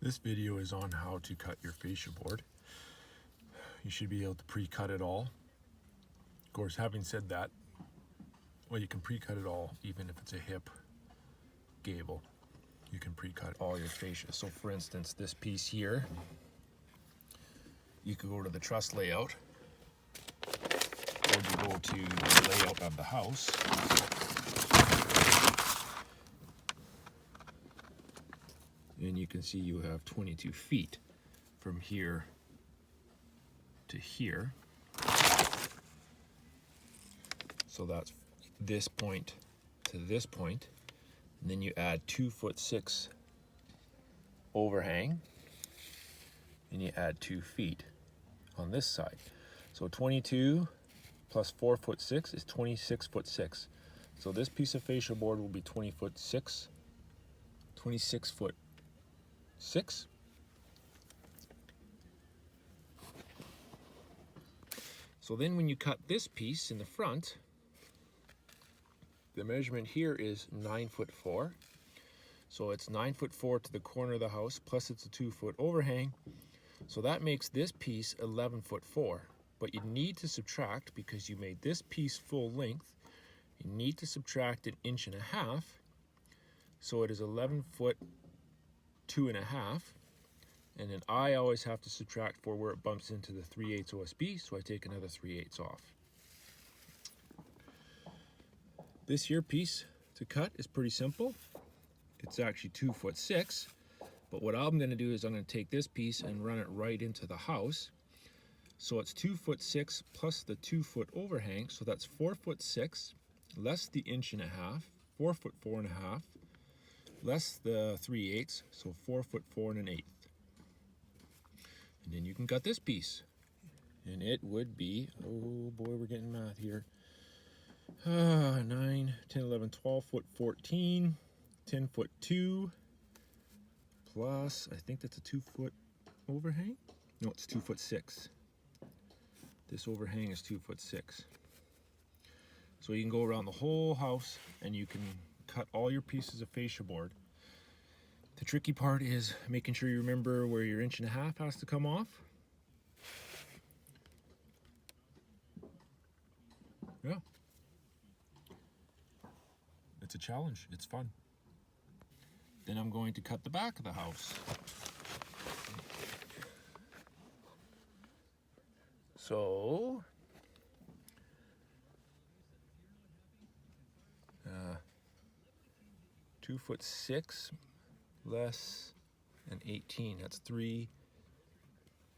This video is on how to cut your fascia board. You should be able to pre-cut it all. Of course, having said that, well, you can pre-cut it all, even if it's a hip gable. You can pre-cut all your fascia. So for instance, this piece here, you could go to the truss layout, or you go to the layout of the house. And you can see you have 22 feet from here to here. So that's this point to this point. And then you add 2'6" overhang, and you add 2 feet on this side. So 22 plus 4'6" is 26'6". So this piece of fascia board will be 26'6". So then when you cut this piece in the front, the measurement here is 9'4". So it's 9'4" to the corner of the house, plus it's a 2-foot overhang. So that makes this piece 11'4". But you need to subtract, because you made this piece full length, you need to subtract 1.5 inches. So it is 11 foot 2.5. And then I always have to subtract for where it bumps into the 3/8 OSB, so I take another 3/8 off. This here piece to cut is pretty simple. It's actually 2'6", but what I'm going to do is I'm going to take this piece and run it right into the house. So it's 2'6" plus the 2-foot overhang, so that's 4'6", less the 1.5 inches, 4 foot 4.5, less the 3/8, so 4 foot 4 1/8. And then you can cut this piece, and it would be, oh boy, we're getting math here. 9, 10, 11, 12 foot 14, 10 foot 2, plus, I think that's a 2-foot overhang? No, it's 2'6". This overhang is 2'6". So you can go around the whole house and you can cut all your pieces of fascia board. The tricky part is making sure you remember where your 1.5 inches has to come off. Yeah. It's a challenge. It's fun. Then I'm going to cut the back of the house. So, 2'6" less an 18. That's 3.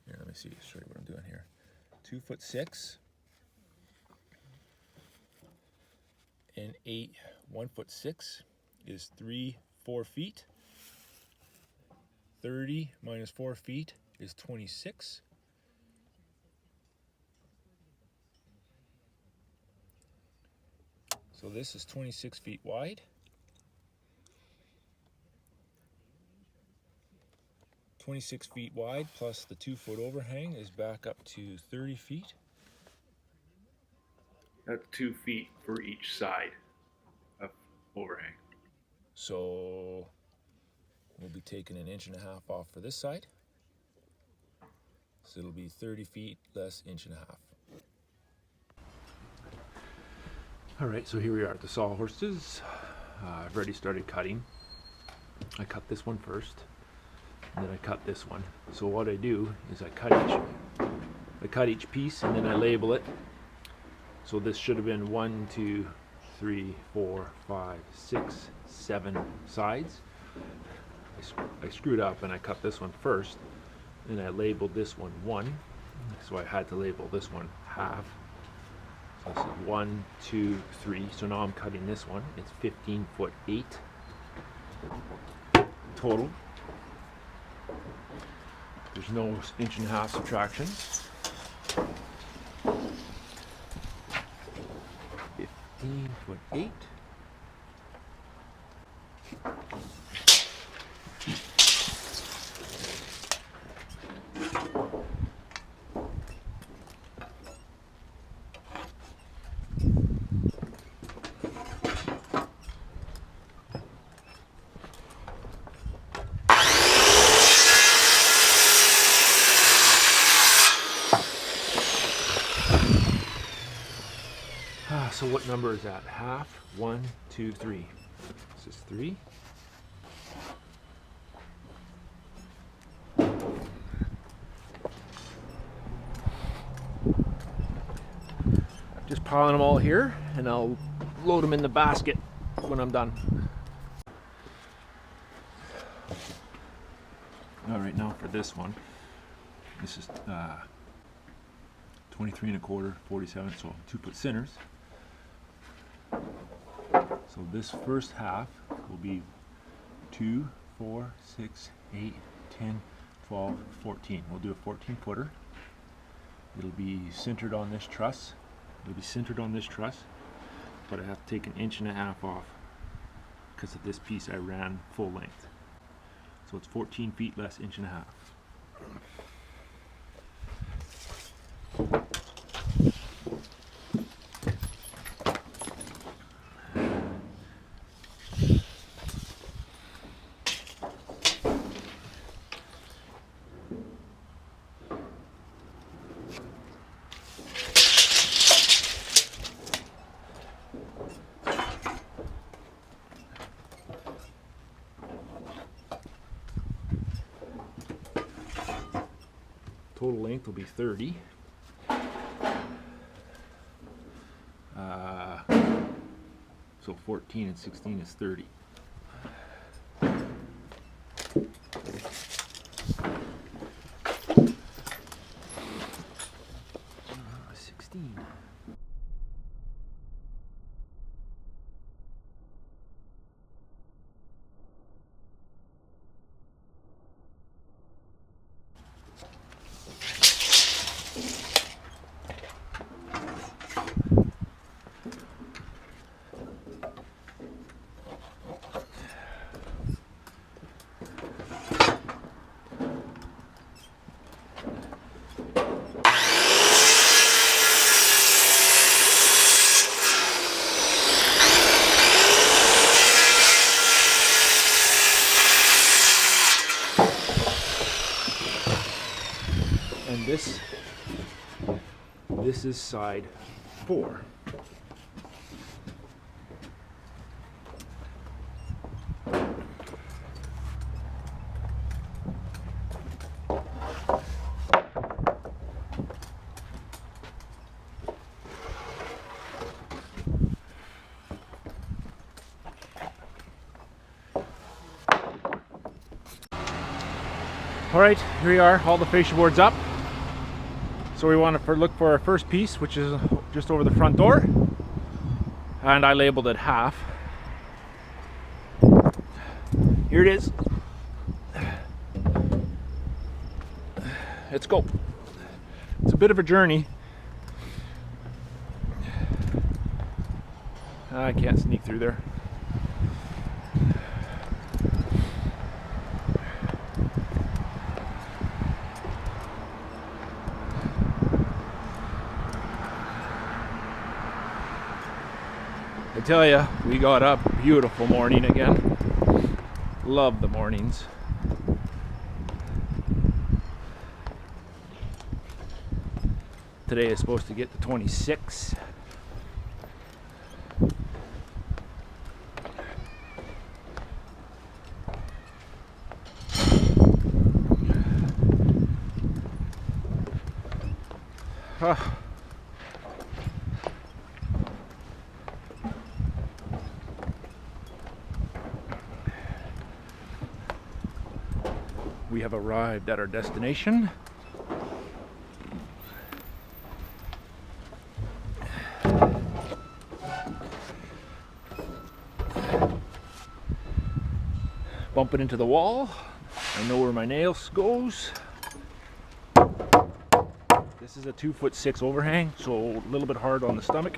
Here, let me see. Show you what I'm doing here. 2'6" and 1'6" is 4 feet. 30 minus 4 feet is 26. So this is 26 feet wide. 26 feet wide plus the 2-foot overhang is back up to 30 feet. That's 2 feet for each side of overhang. So we'll be taking 1.5 inches off for this side. So it'll be 30 feet less 1.5 inches. All right, so here we are at the sawhorses. I've already started cutting. I cut this one first, and then I cut this one. So what I do is I cut each piece, and then I label it. So this should have been 1, 2, 3, 4, 5, 6, 7 sides. I screwed up and I cut this one first, and I labeled this one 1. So I had to label this one half. So this is 1, 2, 3. So now I'm cutting this one. It's 15'8" total. There's no 1.5 inch subtraction. 15'8". what number is that? Half, 1, 2, 3. This is 3. Just piling them all here, and I'll load them in the basket when I'm done. All right, now for this one, this is 23 1/4, 47, so 2-foot centers. So this first half will be 2, 4, 6, 8, 10, 12, 14. We'll do a 14-footer. It'll be centered on this truss. It'll be centered on this truss, but I have to take 1.5 inches off because of this piece I ran full length. So it's 14 feet less 1.5 inches. Total length will be 30. So 14 and 16 is 30. 16. And this is side 4. All right, here we are, all the fascia boards up. So we want to look for our first piece, which is just over the front door. And I labeled it half. Here it is. Let's go. It's a bit of a journey. I can't sneak through there. I tell you, we got a beautiful morning again. Love the mornings. Today is supposed to get to 26. We have arrived at our destination. Bumping into the wall. I know where my nails goes. This is a 2'6" overhang, so a little bit hard on the stomach.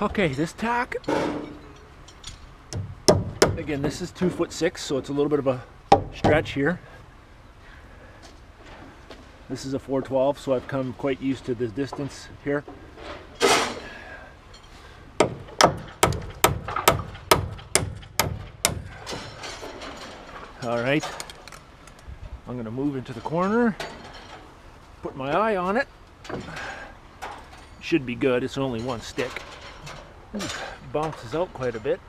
Okay, this tack, again, this is 2'6", so it's a little bit of a stretch here. This is a 412, so I've come quite used to this distance here. All right, I'm gonna move into the corner, put my eye on it. Should be good, it's only one stick. Ooh, bounces out quite a bit,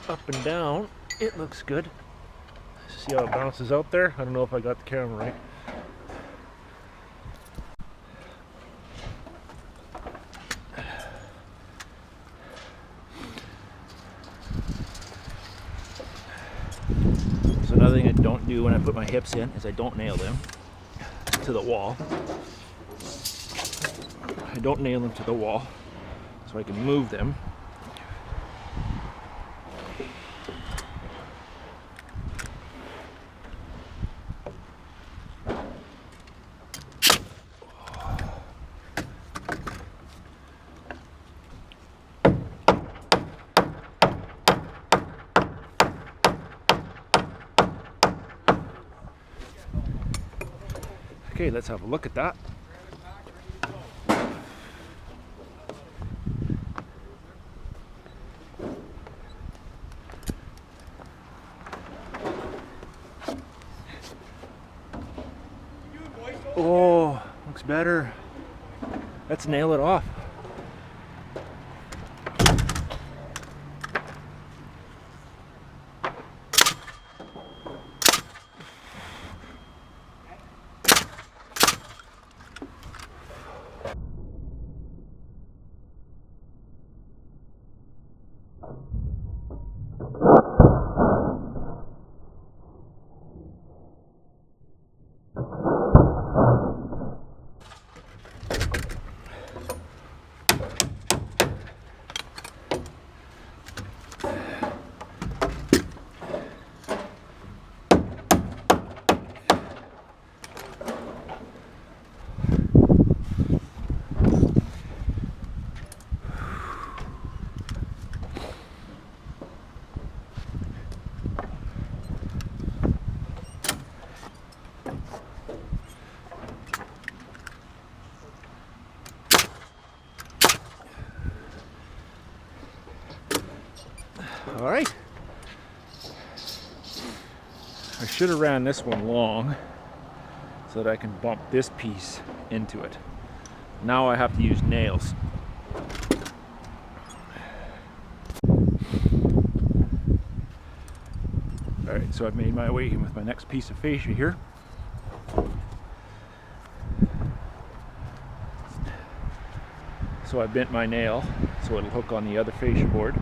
up and down, it looks good. See how it bounces out there? I don't know if I got the camera right. So another thing I don't do when I put my hips in is I don't nail them to the wall. I don't nail them to the wall so I can move them. Okay, let's have a look at that. Oh, looks better. Let's nail it off. All right. I should have ran this one long so that I can bump this piece into it. Now I have to use nails. All right, so I've made my way in with my next piece of fascia here. So I bent my nail so it'll hook on the other fascia board.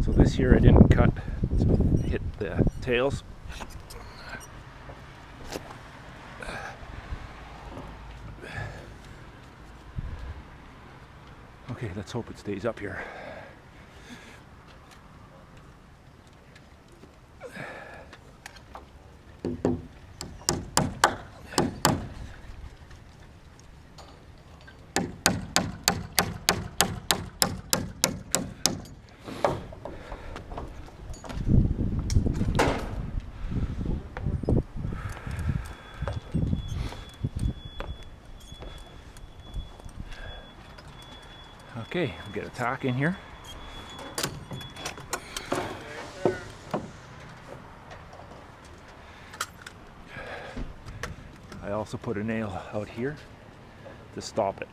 So this here I didn't cut, hit the tails. Okay, let's hope it stays up here. Okay, we'll get a tack in here. I also put a nail out here to stop it.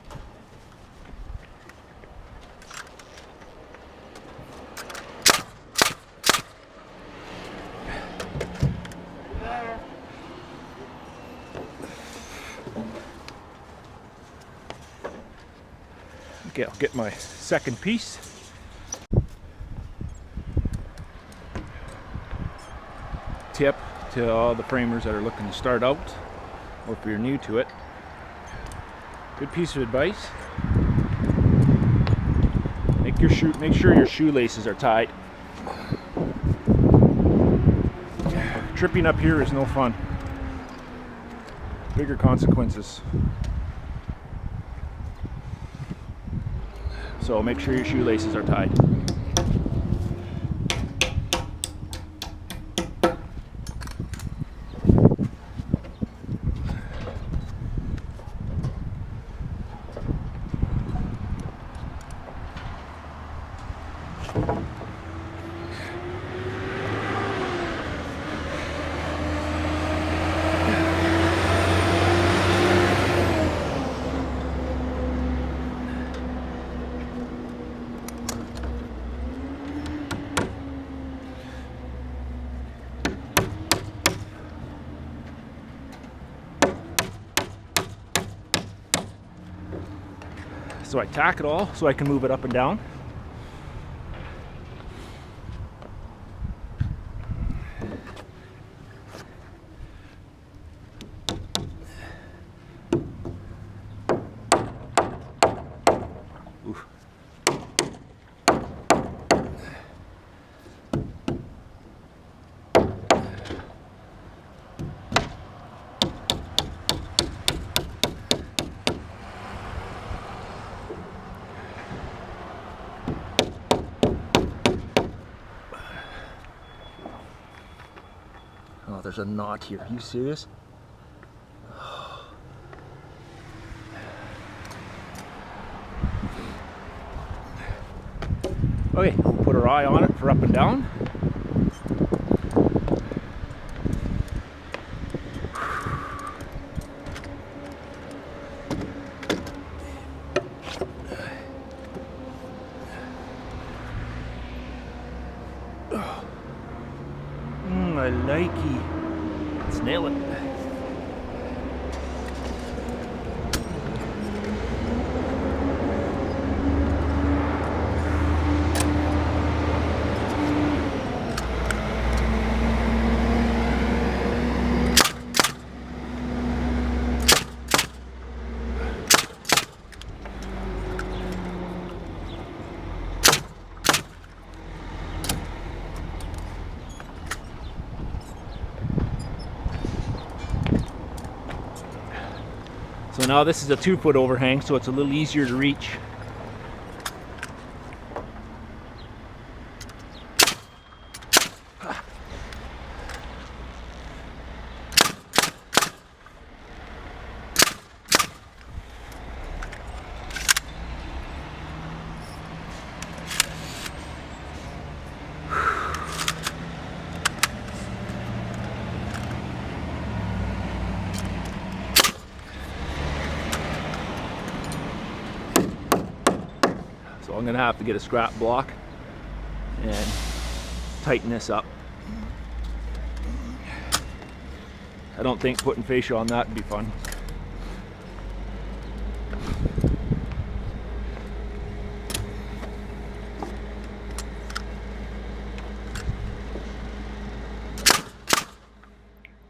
Okay, I'll get my second piece. Tip to all the framers that are looking to start out, or if you're new to it, Good piece of advice. Make sure your shoelaces are tied. Tripping up here is no fun. Bigger consequences. So make sure your shoelaces are tied. So I tack it all so I can move it up and down. Oof. Oh, there's a knot here. Are you serious? Okay, we'll put our eye on it for up and down. I likey. Let's nail it. So now this is a 2-foot overhang, so it's a little easier to reach. So I'm gonna have to get a scrap block and tighten this up. I don't think putting fascia on that would be fun.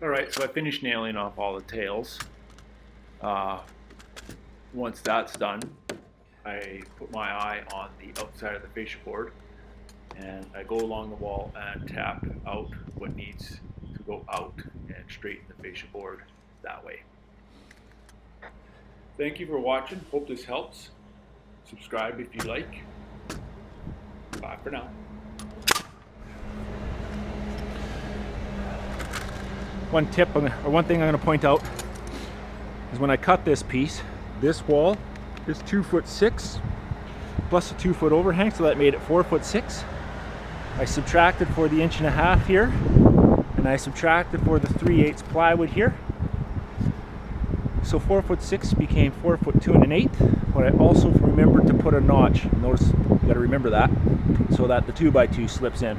Alright, so I finished nailing off all the tails. Once that's done, I put my eye on the outside of the fascia board and I go along the wall and tap out what needs to go out and straighten the fascia board that way. Thank you for watching. Hope this helps. Subscribe if you like. Bye for now. One tip, or one thing I'm going to point out is when I cut this piece, this wall is 2'6" plus a 2-foot overhang, so that made it 4'6". I subtracted for the 1.5 inches here, and I subtracted for the 3/8 plywood here. So 4'6" became 4'2 1/8. But I also remembered to put a notch. Notice, you got to remember that, so that the 2x2 slips in.